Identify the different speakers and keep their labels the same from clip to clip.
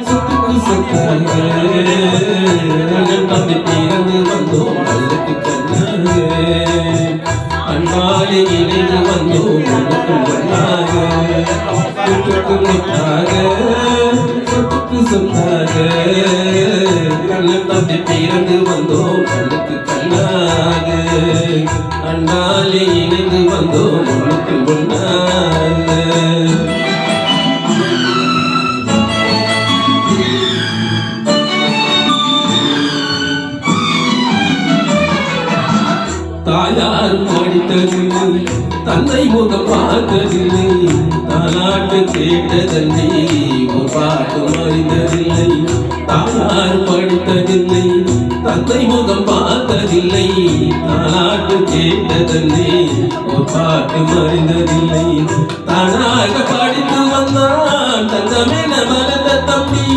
Speaker 1: சொத்துக்கு சொத்தாக அண்ணன் தம்பி பிறந்து வந்தோம் நல்லக்கு கண்ணாக அன்பாலே இணைந்து வந்தோம் உனக்கு ஒன்றாக சொத்துக்கு முத்தாக சொத்துக்கு சொத்தாக அண்ணன் தம்பி பிறந்து வந்தோம் நல்லக்கு கண்ணாக அன்பாலே இணைந்து வந்தோம் உனக்கு ஒன்றாக தாயார் படித்ததில்லை தந்தை முகம் பார்த்ததில்லை தாலாட்டு கேட்டதன்றி ஒரு பாட்டு அறிந்ததில்லை தாயார் படித்ததில்லை தந்தை முகம் பார்த்ததில்லை தாலாட்டு கேட்டதன்றி ஒரு பாட்டு அறிந்ததில்லை தானாக படித்து வந்தான் தங்கமென வளர்ந்த தம்பி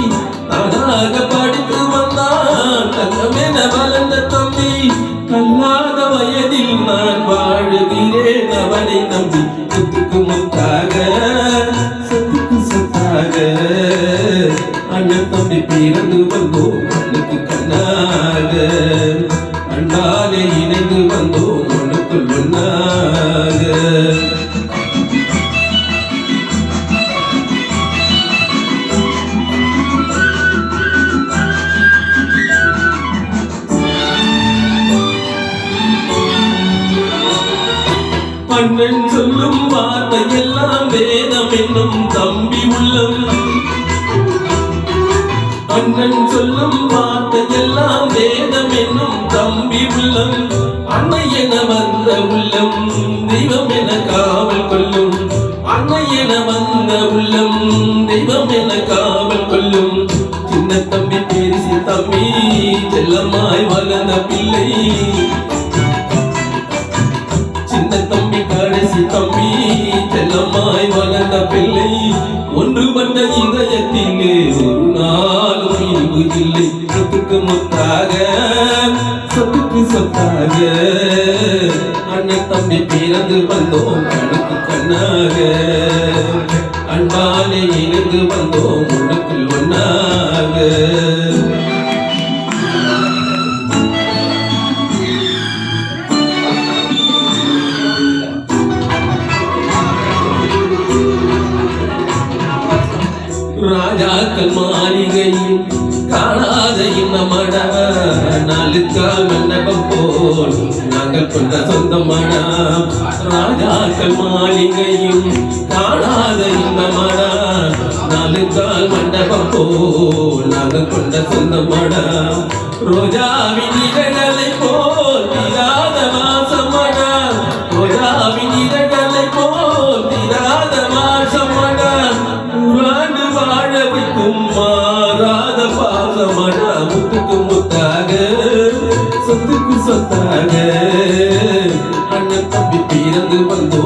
Speaker 1: தானாக படித்து வந்தான் தங்கமென வளர்ந்த தம்பி கல்லாத வயதில் நான் வாழுகிறேன் அவனை நம்பி சொத்துக்கு முத்தாக சொத்துக்கு சொத்தாக அண்ணன் தம்பி பிறந்து வந்தோம் உனக்கு கண்ணாக அண்ணாலே இணைந்து வந்தோம் உனக்குள் ஒன்னாக அண்ணன் சொல்லும் வார்த்தை எல்லாம் வேதம் என்னும் தம்பி உள்ளம் அண்ணன் சொல்லும் வார்த்தை எல்லாம் வேதம் என்னும் தம்பி உள்ளம் அன்னை என வந்த உள்ளம் தெய்வம் என காவல் கொள்ளும் அன்னை என வந்த உள்ளம் தெய்வம் என காவல் கொள்ளும் சின்ன தம்பி பெரிசி தம்பி செல்லம்மாய் வளர்ந்த பிள்ளை தம்பி கடைசி தம்பி செல்லம்மாய் வளர்ந்த பிள்ளை ஒன்றுபட்ட இதயத்திலே ஒரு நாளும் இருவதில்லை சொத்துக்கு முத்தாக சொத்துக்கு சொத்தாக அண்ணன் தம்பி பிறந்து வந்தோம் கணக்கு கண்ணாக அன்பாலே இணைந்து வந்தோம் உனக்குள் ஒன்னாக ராஜாக்கள் மாளிகையில் காணாத இன்னமட நாளுக்கால் மண்டபம் போல் நாங்கள் கொண்ட சொந்தமட ராஜாக்கள் மாளிகையில் காணாத இன்னமட நாளுக்கால் மண்டபம் போல் நாங்கள் கொண்ட சொந்தமட ரோஜாவின் இதழ்களை போல் தீராத வாசமட ரோஜாவின் இதழ்களை போல் தீராத வாசமட வாழ வைக்கும் மாறாத பாசமடா முத்துக்கு முத்தாக சொத்துக்கு சொத்தாக அண்ணன் தம்பி பிறந்து வந்து